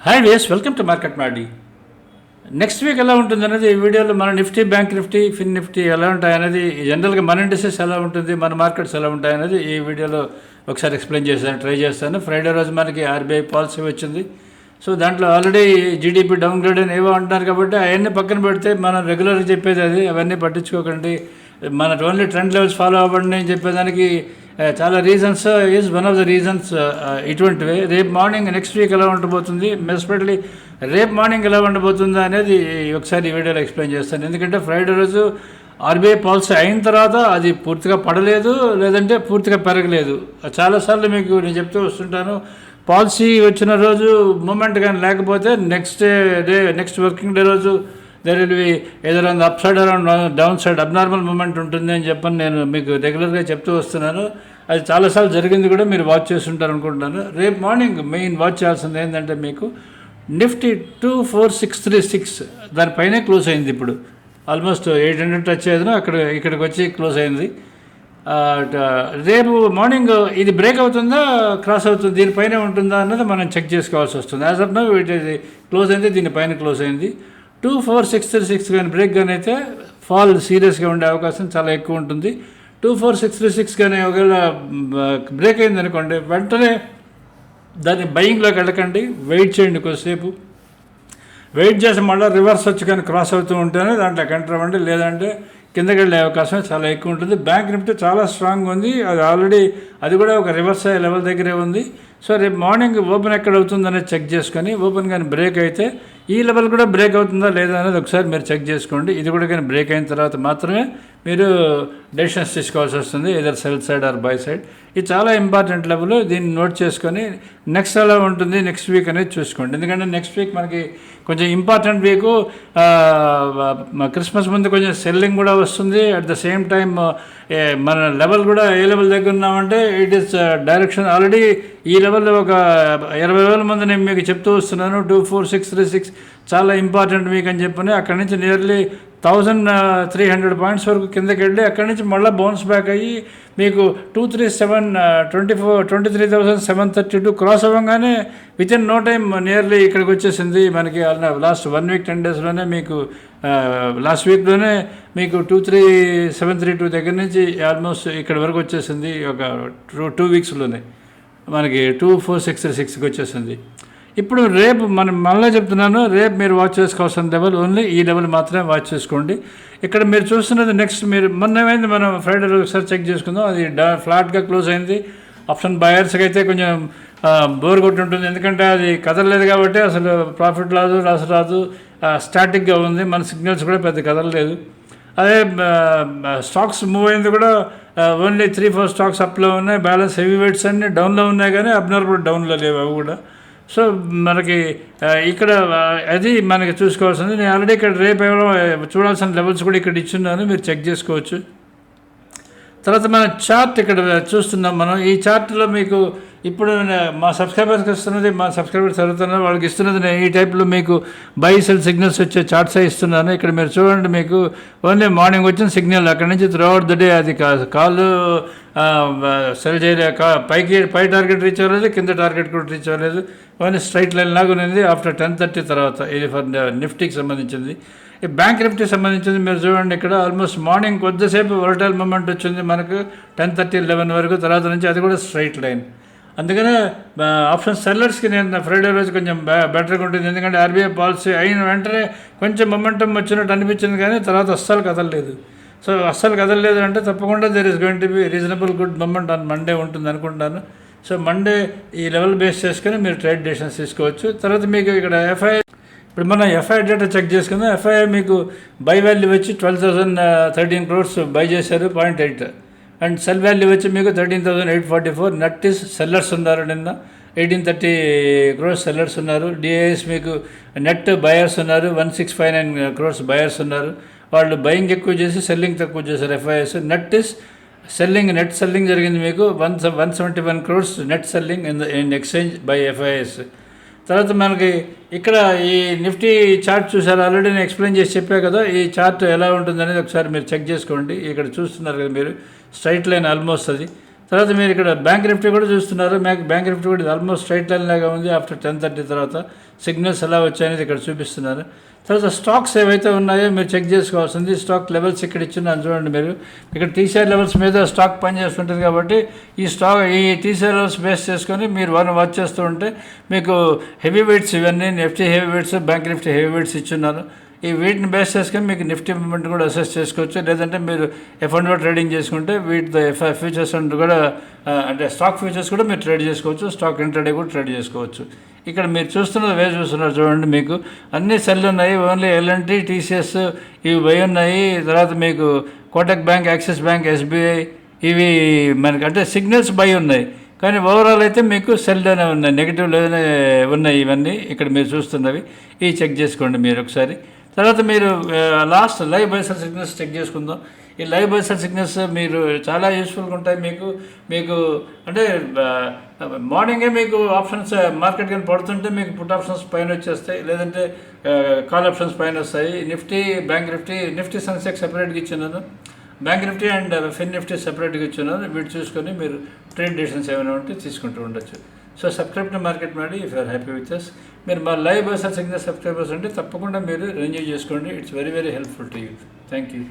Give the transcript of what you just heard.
Hi ways welcome to market మాడి. Next week ఎలా ఉంటుంది అనేది ఈ వీడియోలో మన నిఫ్టీ, బ్యాంక్ నిఫ్టీ, ఫిన్ నిఫ్టీ ఎలా ఉంటాయనేది, జనరల్గా మన ఇండస్ట్రీస్ ఎలా ఉంటుంది, మన మార్కెట్స్ ఎలా ఉంటాయనేది ఈ వీడియోలో ఒకసారి ఎక్స్ప్లెయిన్ చేస్తాను, ట్రై చేస్తాను. ఫ్రైడే రోజు మనకి ఆర్బీఐ పాలసీ వచ్చింది. సో దాంట్లో ఆల్రెడీ జీడీపీ డౌన్గ్రేడ్ అని ఏవో అంటున్నారు కాబట్టి అవన్నీ పక్కన పెడితే మనం రెగ్యులర్గా చెప్పేది అది, అవన్నీ పట్టించుకోకండి. మన ఓన్లీ ట్రెండ్ లెవెల్స్ ఫాలో అవ్వండి అని చెప్పేదానికి చాలా reasons is one of the reasons ఇటువంటివి. రేపు మార్నింగ్ నెక్స్ట్ వీక్ ఎలా ఉండబోతుంది, ఎస్పెషల్లీ రేపు మార్నింగ్ ఎలా ఉండబోతుందా అనేది ఒకసారి ఈ వీడియోలో ఎక్స్ప్లెయిన్ చేస్తాను. ఎందుకంటే ఫ్రైడే రోజు ఆర్బీఐ పాలసీ అయిన తర్వాత అది పూర్తిగా పడలేదు, లేదంటే పూర్తిగా పెరగలేదు. చాలాసార్లు మీకు నేను చెప్తూ వస్తుంటాను, పాలసీ వచ్చిన రోజు మూమెంట్ కానీ లేకపోతే నెక్స్ట్ వర్కింగ్ డే రోజు there will be either on the upside or downside abnormal moment ఉంటుంది అని చెప్పని నేను మీకు రెగ్యులర్గా చెప్తూ వస్తున్నాను. అది చాలాసార్లు జరిగింది కూడా, మీరు వాచ్ చేస్తుంటారు అనుకుంటున్నాను. రేపు మార్నింగ్ మెయిన్ వాచ్ చేయాల్సింది ఏంటంటే, మీకు నిఫ్టీ 24636 దానిపైనే క్లోజ్ అయింది. ఇప్పుడు ఆల్మోస్ట్ 800 టచ్ అయ్యేది, ఇక్కడికి వచ్చి క్లోజ్ అయింది. రేపు మార్నింగ్ ఇది బ్రేక్ అవుతుందా, క్రాస్ అవుతుంది, దీనిపైన ఉంటుందా అన్నది మనం చెక్ చేసుకోవాల్సి వస్తుంది. యాజ్ ఆఫ్ నౌ ఇది క్లోజ్ అయింది, దీనిపైన క్లోజ్ అయింది. 24636 కానీ బ్రేక్ కానీ అయితే ఫాల్ సీరియస్గా ఉండే అవకాశం చాలా ఎక్కువ ఉంటుంది. 24636 కానీ ఒకవేళ బ్రేక్ అయింది అనుకోండి, వెంటనే దాన్ని బయింగ్లోకి వెళ్ళకండి, వెయిట్ చేయండి కొద్దిసేపు. వెయిట్ చేసి మళ్ళీ రివర్స్ వచ్చి కానీ క్రాస్ అవుతూ ఉంటేనే దాంట్లో కంట్రోల్ అవ్వండి, లేదంటే కిందకి వెళ్ళే అవకాశం చాలా ఎక్కువ ఉంటుంది. బ్యాంక్ నిఫ్టీ చాలా స్ట్రాంగ్ ఉంది, అది కూడా ఒక రివర్స్ అయ్యే లెవెల్ దగ్గరే ఉంది. సో రేపు మార్నింగ్ ఓపెన్ ఎక్కడ అవుతుందనేది చెక్ చేసుకొని, ఓపెన్ కానీ బ్రేక్ అయితే ఈ లెవెల్ కూడా బ్రేక్ అవుతుందా లేదా అనేది ఒకసారి మీరు చెక్ చేసుకోండి. ఇది కూడా కానీ బ్రేక్ అయిన తర్వాత మాత్రమే మీరు డెసిషన్స్ తీసుకోవాల్సి వస్తుంది, either sell side or buy side. ఇది చాలా ఇంపార్టెంట్ లెవెల్, దీన్ని నోట్ చేసుకొని నెక్స్ట్ ఎలా ఉంటుంది నెక్స్ట్ వీక్ అనేది చూసుకోండి. ఎందుకంటే నెక్స్ట్ వీక్ మనకి కొంచెం ఇంపార్టెంట్ వీకు. క్రిస్మస్ ముందు కొంచెం సెల్లింగ్ కూడా వస్తుంది. అట్ ద సేమ్ టైం మన లెవెల్ కూడా ఏ లెవెల్ దగ్గర ఉన్నామంటే ఇట్ ఈస్ డైరెక్షన్ ఆల్రెడీ ఈ లెవెల్లో ఒక 20,000 మంది నేను మీకు చెప్తూ వస్తున్నాను. 24636 చాలా ఇంపార్టెంట్ వీక్ అని చెప్పని అక్కడి నుంచి నియర్లీ 1300 పాయింట్స్ వరకు కిందకి వెళ్ళి అక్కడి నుంచి మళ్ళీ బౌన్స్ బ్యాక్ అయ్యి మీకు 23,732 క్రాస్ అవ్వగానే within no time nearly ఇక్కడికి వచ్చేసింది. మనకి లాస్ట్ 1 వీక్ 10 డేస్లోనే మీకు లాస్ట్ వీక్లోనే మీకు 23,732 దగ్గర నుంచి ఆల్మోస్ట్ ఇక్కడ వరకు వచ్చేసింది. ఒక 2 వీక్స్లోనే మనకి 24636కి వచ్చేసింది. ఇప్పుడు రేపు మనం మళ్ళీ చెప్తున్నాను, రేపు మీరు వాచ్ చేసుకోవాల్సిన లెవెల్ ఓన్లీ ఈ లెవెల్ మాత్రమే వాచ్ చేసుకోండి. ఇక్కడ మీరు చూస్తున్నది నెక్స్ట్ మీరు మొన్నమైంది మనం ఫ్రైడే రోజు ఒకసారి చెక్ చేసుకుందాం. అది ఫ్లాట్గా క్లోజ్ అయింది. ఆప్షన్ బయర్స్కి అయితే కొంచెం బోర్ కొట్టి ఉంటుంది, ఎందుకంటే అది కదలలేదు కాబట్టి అసలు ప్రాఫిట్ లాస్ రాదు, స్టాటిక్గా ఉంది. మన సిగ్నల్స్ కూడా పెద్ద కదలలేదు. అదే స్టాక్స్ మూవ్ అయింది కూడా ఓన్లీ 3-4 స్టాక్స్ అప్లో ఉన్నాయి, బ్యాలెన్స్ హెవీ వెయిట్స్ అన్నీ డౌన్లో ఉన్నాయి, కానీ అబ్నార్మల్ డౌన్లో లేవు అవి కూడా. సో మనకి ఇక్కడ అది మనకి చూసుకోవాల్సింది. నేను ఆల్రెడీ ఇక్కడ రేపు చూడాల్సిన లెవెల్స్ కూడా ఇక్కడ ఇచ్చున్నాను, మీరు చెక్ చేసుకోవచ్చు. తర్వాత మన చార్ట్ ఇక్కడ చూస్తున్నాం మనం. ఈ చార్ట్లో మీకు ఇప్పుడు మా సబ్స్క్రైబర్స్కి ఇస్తున్నది, మా సబ్స్క్రైబర్స్ చదువుతున్నారు వాళ్ళకి ఇస్తున్నది నేను ఈ టైప్లో మీకు బై సెల్ సిగ్నల్స్ వచ్చే చార్ట్సే ఇస్తున్నాను. ఇక్కడ మీరు చూడండి, మీకు ఓన్లీ మార్నింగ్ వచ్చిన సిగ్నల్ అక్కడి నుంచి త్రూ అవుట్ ద డే అది కాళ్ళు సెల్ చేయలే, పై టార్గెట్ రీచ్ అవ్వలేదు, కింద టార్గెట్ కూడా రీచ్ అవ్వలేదు. ఓన్లీ స్ట్రైట్ లైన్ లాగా ఉంది ఆఫ్టర్ 10:30 తర్వాత. ఇది ఫర్ నిఫ్టీకి సంబంధించింది. ఈ బ్యాంక్ నిఫ్టీకి సంబంధించింది మీరు చూడండి, ఇక్కడ ఆల్మోస్ట్ మార్నింగ్ కొద్దిసేపు వోలటైల్ మూమెంట్ వచ్చింది మనకు 10:30-11 వరకు, తర్వాత నుంచి అది కూడా స్ట్రైట్ లైన్. అందుకనే ఆప్షన్ సెల్లర్స్కి నేను ఫ్రైడే రోజు కొంచెం బెటర్గా ఉంటుంది, ఎందుకంటే ఆర్బీఐ పాలసీ అయిన వెంటనే కొంచెం మొమెంటం వచ్చినట్టు అనిపించింది, కానీ తర్వాత అస్సలు కదలలేదు. సో అస్సలు కదలలేదు అంటే తప్పకుండా there is going to be reasonable good moment on Monday ఉంటుంది అనుకుంటాను. సో మండే ఈ లెవెల్ బేస్ చేసుకొని మీరు ట్రేడ్ డెసిషన్స్ తీసుకోవచ్చు. తర్వాత మీకు ఇక్కడ ఇప్పుడు మన ఎఫ్ఐ డేటా చెక్ చేసుకుందాం. ఎఫ్ఐ మీకు బై వాల్యూ వచ్చి 12,013 crores బై చేశారు 0.8, అండ్ సెల్ వాల్యూ వచ్చి మీకు 13,844. నెట్ ఇస్ సెల్లర్స్ ఉన్నారు, నిన్న 1830 crores సెల్లర్స్ ఉన్నారు. డిఐఎస్ మీకు నెట్ బయర్స్ ఉన్నారు, 1659 crores బయర్స్ ఉన్నారు. వాళ్ళు బయింగ్ ఎక్కువ చేసి సెల్లింగ్ తక్కువ చేశారు. ఎఫ్ఐఎస్ నెట్ సెల్లింగ్ జరిగింది మీకు 171 crores net selling in exchange by FIs. తర్వాత మనకి ఇక్కడ ఈ నిఫ్టీ చార్ట్ చూసారు, ఆల్రెడీ నేను ఎక్స్ప్లెయిన్ చేసి చెప్పా కదా. ఈ చార్ట్ ఎలా ఉంటుంది అనేది ఒకసారి మీరు చెక్ చేసుకోండి. ఇక్కడ చూస్తున్నారు కదా మీరు, స్ట్రైట్ లైన్ ఆల్మోస్ట్ అది. తర్వాత మీరు ఇక్కడ బ్యాంక్ నిఫ్టీ కూడా చూస్తున్నారు. బ్యాంక్ నిఫ్టీ కూడా ఆల్మోస్ట్ స్ట్రైట్ లైన్ లాగా ఉంది. ఆఫ్టర్ 10:30 తర్వాత సిగ్నల్స్ ఎలా వచ్చాయనేది ఇక్కడ చూపిస్తున్నారు. తర్వాత స్టాక్స్ ఏవైతే ఉన్నాయో మీరు చెక్ చేసుకోవాల్సింది. స్టాక్ లెవెల్స్ ఇక్కడ ఇచ్చున్నాను చూడండి. మీరు ఇక్కడ టీసీఆర్ లెవెల్స్ మీద స్టాక్ పనిచేస్తుంటుంది కాబట్టి ఈ టీసీఆర్ లెవెల్స్ బేస్ చేసుకొని మీరు వాచ్ చేస్తూ ఉంటే మీకు హెవీ వెయిట్స్ ఇవన్నీ Nifty heavy weights, bank Nifty heavy weights ఇచ్చున్నారు. ఈ వీటిని బేస్ చేసుకొని మీకు నిఫ్టీ మూమెంట్ కూడా అసెస్ చేసుకోవచ్చు. లేదంటే మీరు F&O ట్రేడింగ్ చేసుకుంటే వీటితో ఫ్యూచర్స్ కూడా అంటే స్టాక్ ఫ్యూచర్స్ కూడా మీరు ట్రేడ్ చేసుకోవచ్చు. స్టాక్ ఇంట్రాడే కూడా ట్రేడ్ చేసుకోవచ్చు. ఇక్కడ మీరు చూస్తున్నారు చూడండి. మీకు అన్ని సెల్ ఉన్నాయి. ఓన్లీ L&T, TCS ఇవి బై ఉన్నాయి. తర్వాత మీకు Kotak bank, axis bank, SBI ఇవి మనకి అంటే సిగ్నల్స్ బై ఉన్నాయి. కానీ ఓవరాల్ అయితే మీకు సెల్లోనే ఉన్నాయి, నెగిటివ్ లేదనే ఉన్నాయి. ఇవన్నీ ఇక్కడ మీరు చూస్తున్నవి ఇవి చెక్ చేసుకోండి మీరు ఒకసారి. తర్వాత మీరు last live buy sell signals check చేసుకుందాం. ఈ లైవ్ బైసల్ సిగ్నల్స్ మీరు చాలా యూస్ఫుల్గా ఉంటాయి. మీకు అంటే మార్నింగే మీకు ఆప్షన్స్ మార్కెట్ కానీ పడుతుంటే మీకు పుట్ ఆప్షన్స్ పైన వచ్చేస్తాయి, లేదంటే కాల్ ఆప్షన్స్ పైన వస్తాయి. బ్యాంక్ నిఫ్టీ సెన్సెక్స్ సెపరేట్గా ఇచ్చినాను, bank Nifty and fin Nifty సెపరేట్గా ఇచ్చినాను. వీటి చూసుకొని మీరు ట్రేడ్ డెసిషన్స్ ఏమైనా ఉంటే తీసుకుంటూ ఉండొచ్చు. సో సబ్స్క్రైబ్ టు మార్కెట్ మాడి if you're happy with us. మీరు మా లైవ్ బైసల్ సిగ్నల్ సబ్స్క్రైబర్స్ అంటే తప్పకుండా మీరు రెన్యూ చేసుకోండి. It's very very helpful to you. Thank you.